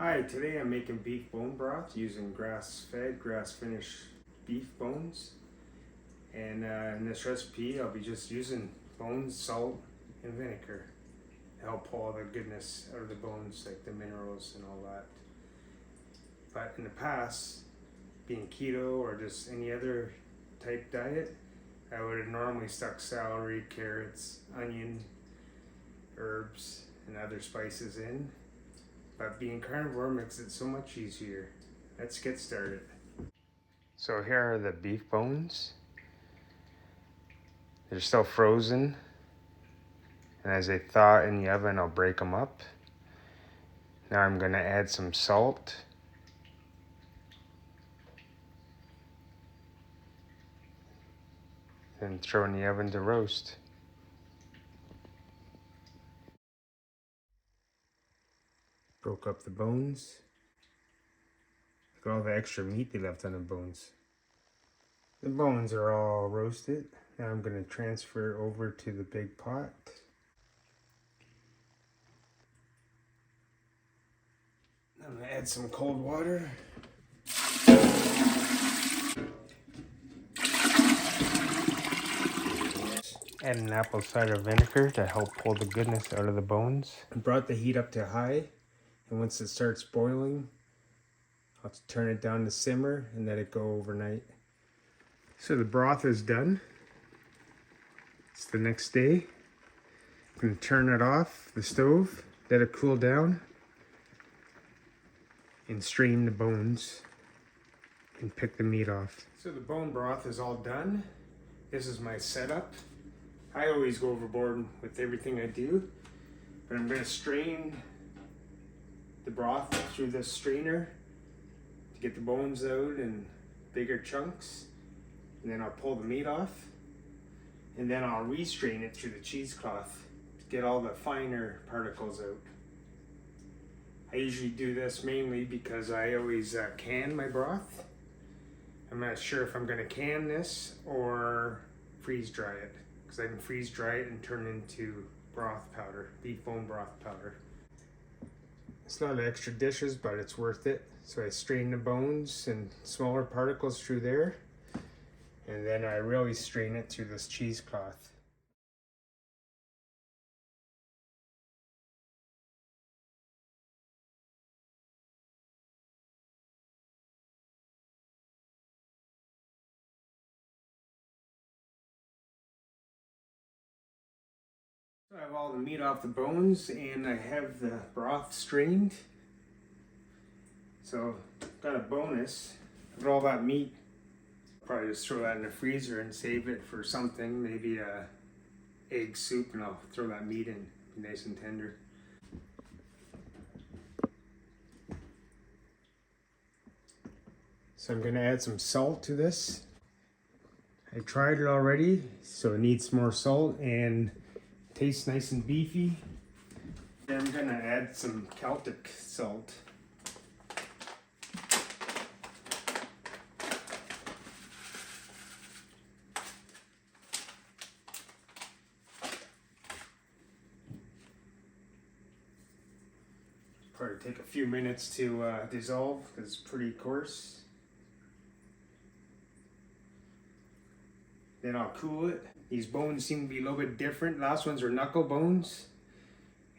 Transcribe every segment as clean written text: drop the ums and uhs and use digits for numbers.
Hi, today I'm making beef bone broth using grass-fed, grass-finished beef bones. And in this recipe, I'll be just using bones, salt, and vinegar to help pull all the goodness out of the bones, like the minerals and all that. But in the past, being keto or just any other type diet, I would have normally stuck celery, carrots, onion, herbs, and other spices in. But being carnivore makes it so much easier. Let's get started. So here are the beef bones. They're still frozen. And as they thaw in the oven, I'll break them up. Now I'm going to add some salt. And throw in the oven to roast. Broke up the bones. Look at all the extra meat they left on the bones. The bones are all roasted. Now I'm going to transfer over to the big pot. I'm going to add some cold water. Add an apple cider vinegar to help pull the goodness out of the bones. I brought the heat up to high, and once it starts boiling, I'll turn it down to simmer and let it go overnight. So the broth is done. It's the next day. I'm going to turn it off the stove, let it cool down, and strain the bones and pick the meat off. So the bone broth is all done. This is my setup. I always go overboard with everything I do, but I'm going to strain the broth through this strainer to get the bones out in bigger chunks, and then I'll pull the meat off, and then I'll restrain it through the cheesecloth to get all the finer particles out. I usually do this mainly because I always can my broth. I'm not sure if I'm going to can this or freeze dry it, because I can freeze dry it and turn it into broth powder, beef bone broth powder. It's a lot of extra dishes, but it's worth it. So I strain the bones and smaller particles through there, and then I really strain it through this cheesecloth. So I have all the meat off the bones, and I have the broth strained. So got a bonus. With all that meat, probably just throw that in the freezer and save it for something, maybe a egg soup, and I'll throw that meat in, nice and tender. So I'm going to add some salt to this. I tried it already, so it needs more salt and tastes nice and beefy. Then I'm going to add some Celtic salt. Probably take a few minutes to dissolve because it's pretty coarse. Then I'll cool it. These bones seem to be a little bit different. Last ones were knuckle bones,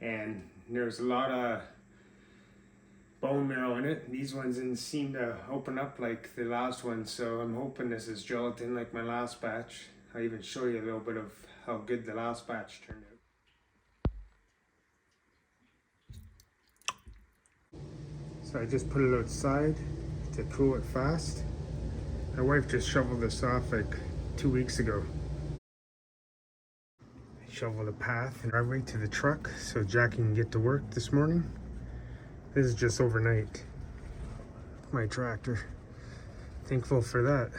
and there's a lot of bone marrow in it. These ones didn't seem to open up like the last one, so I'm hoping this is gelatin like my last batch. I'll even show you a little bit of how good the last batch turned out. So I just put it outside to cool it fast. My wife just shoveled this off like 2 weeks ago. I shoveled a path and driveway to the truck so Jackie can get to work this morning. This is just overnight. My tractor. Thankful for that.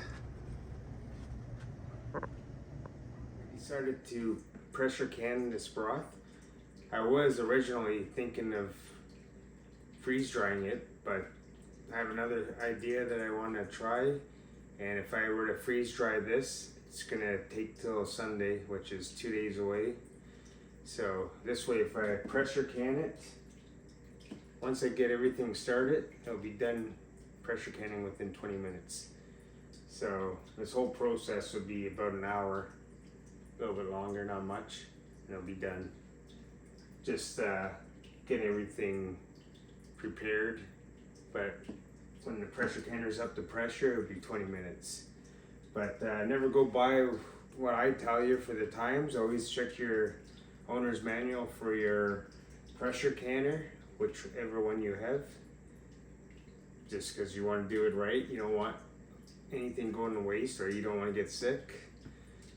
I decided to pressure can this broth. I was originally thinking of freeze drying it, but I have another idea that I want to try. And if I were to freeze dry this, it's gonna take till Sunday, which is 2 days away. So this way, if I pressure can it, once I get everything started, it'll be done pressure canning within 20 minutes. So this whole process would be about an hour, a little bit longer, not much, and it'll be done. Just getting everything prepared, but when the pressure canner's up to pressure, it'll be 20 minutes. But never go by what I tell you for the times. Always check your owner's manual for your pressure canner, whichever one you have. Just because you want to do it right, you don't want anything going to waste, or you don't want to get sick.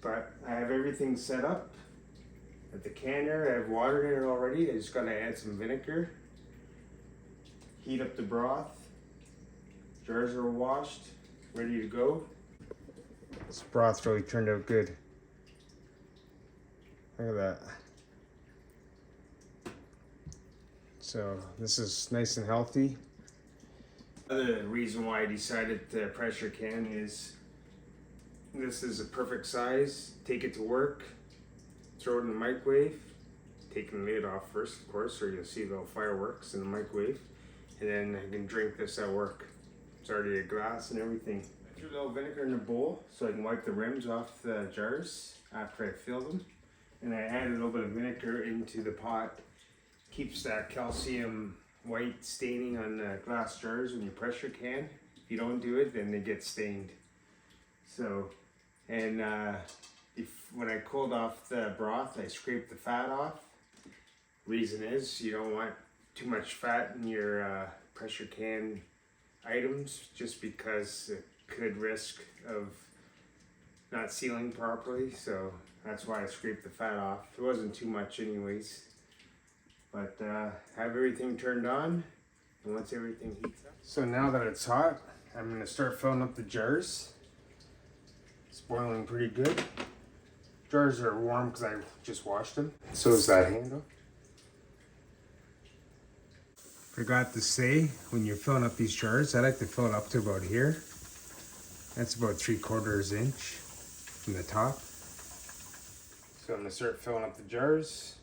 But I have everything set up at the canner. I have water in it already. I just got to add some vinegar, heat up the broth. Jars are washed, ready to go. This broth really turned out good. Look at that. So this is nice and healthy. Another reason why I decided to pressure can is this is a perfect size. Take it to work, throw it in the microwave, taking the lid off first, of course, or you'll see little fireworks in the microwave, and then I can drink this at work. It's already a glass and everything. I threw a little vinegar in a bowl so I can wipe the rims off the jars after I fill them. And I added a little bit of vinegar into the pot. Keeps that calcium white staining on the glass jars when you pressure can. If you don't do it, then they get stained. So, and when I cooled off the broth, I scraped the fat off. Reason is you don't want too much fat in your pressure can items, just because it could risk of not sealing properly. So that's why I scraped the fat off. It wasn't too much anyways. But have everything turned on, and once everything heats up. So now that it's hot, I'm going to start filling up the jars. It's boiling pretty good. Jars are warm because I just washed them. So is that handle. Forgot to say, when you're filling up these jars, I like to fill it up to about here. That's about 3/4 inch from the top. So I'm going to start filling up the jars.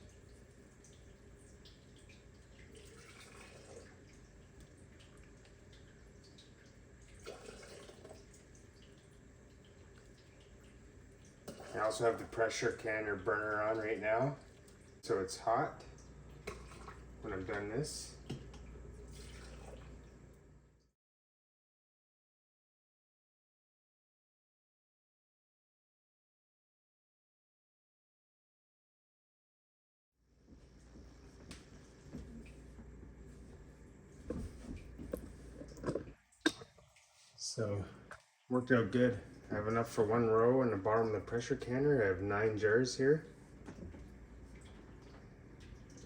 I also have the pressure canner burner on right now, so it's hot when I'm done this. So, worked out good. I have enough for one row in the bottom of the pressure canner. I have 9 jars here.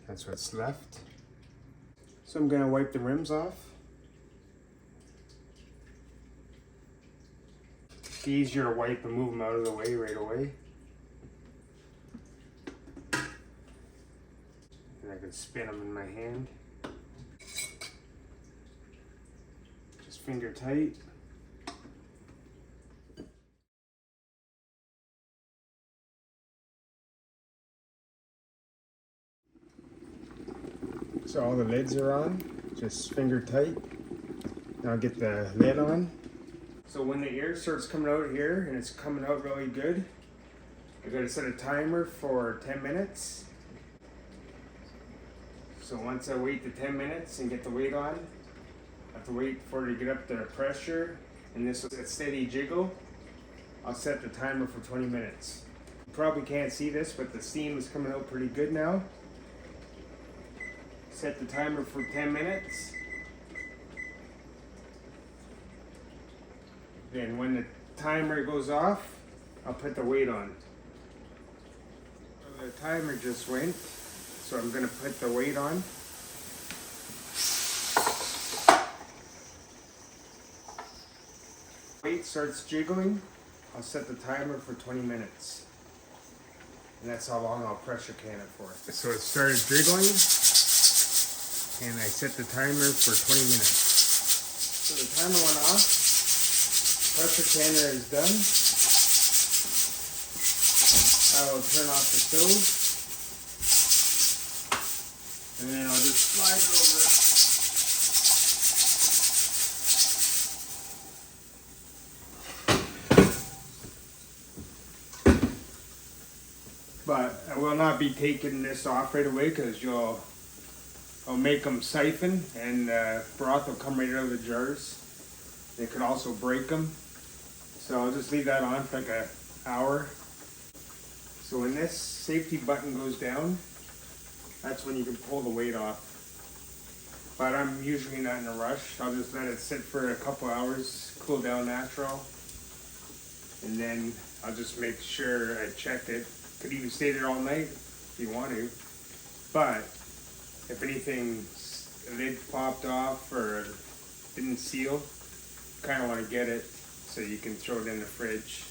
That's what's left. So I'm gonna wipe the rims off. It's easier to wipe and move them out of the way right away. And I can spin them in my hand. Just finger tight. So all the lids are on, just finger tight. Now I'll get the lid on. So when the air starts coming out here, and it's coming out really good, I gotta set a timer for 10 minutes. So once I wait the 10 minutes and get the weight on, I have to wait for it to get up to pressure, and this will a steady jiggle. I'll set the timer for 20 minutes. You probably can't see this, but the steam is coming out pretty good now. Set the timer for 10 minutes. Then when the timer goes off, I'll put the weight on. So the timer just went, so I'm gonna put the weight on. Weight starts jiggling, I'll set the timer for 20 minutes. And that's how long I'll pressure can it for. So it started jiggling, and I set the timer for 20 minutes. So the timer went off, pressure canner is done. I will turn off the stove, and then I'll just slide it over But I will not be taking this off right away because I'll make them siphon and broth will come right out of the jars. They could also break them. So I'll just leave that on for like an hour. So when this safety button goes down, that's when you can pull the weight off. But I'm usually not in a rush. I'll just let it sit for a couple hours, cool down natural. And then I'll just make sure I check it. Could even stay there all night if you want to. But if anything, the lid popped off or didn't seal, kind of want to get it so you can throw it in the fridge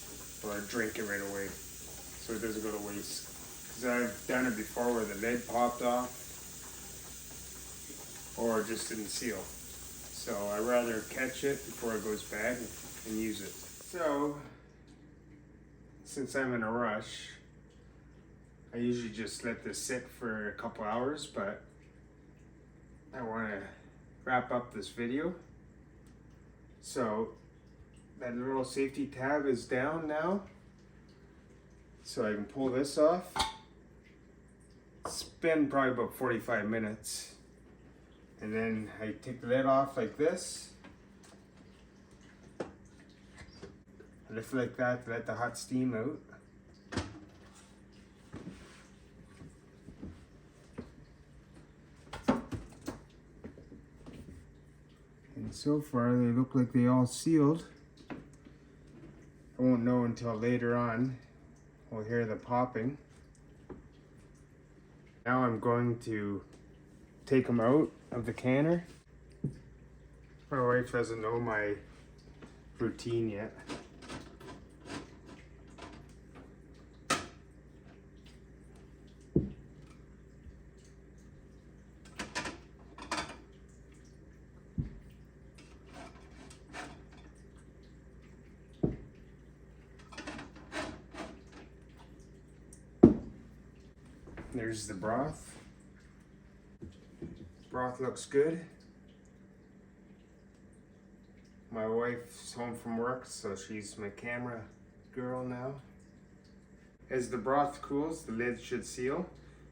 or drink it right away so it doesn't go to waste. Because I've done it before where the lid popped off or just didn't seal. So I'd rather catch it before it goes bad and use it. So since I'm in a rush, I usually just let this sit for a couple hours, but I want to wrap up this video. So that little safety tab is down now, so I can pull this off. It's been probably about 45 minutes, and then I take the lid off like this. I lift it like that to let the hot steam out. And so far they look like they all sealed. I won't know until later on. We'll hear the popping. Now I'm going to take them out of the canner. My wife doesn't know my routine yet. There's the broth. Broth looks good. My wife's home from work, so she's my camera girl now. As the broth cools, the lid should seal,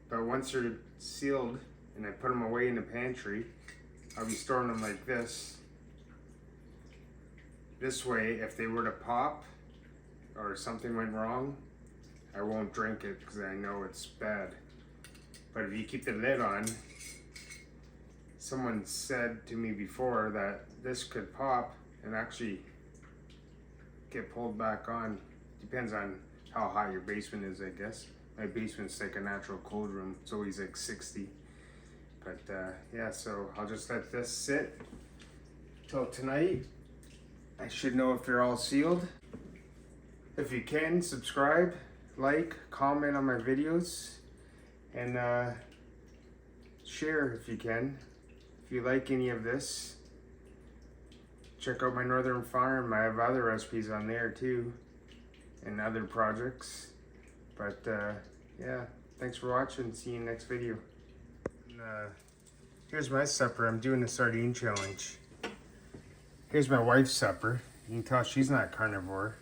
but once they're sealed and I put them away in the pantry, I'll be storing them like this. This way, if they were to pop or something went wrong, I won't drink it because I know it's bad. But if you keep the lid on, someone said to me before that this could pop and actually get pulled back on. Depends on how hot your basement is, I guess. My basement's like a natural cold room. It's always like 60. But yeah, so I'll just let this sit till tonight. I should know if they're all sealed. If you can, subscribe, like, comment on my videos. And share if you can. If you like any of this, check out my Northern Farm. I have other recipes on there too, and other projects. But yeah, thanks for watching. See you in the next video. And, here's my supper. I'm doing the sardine challenge. Here's my wife's supper. You can tell she's not carnivore.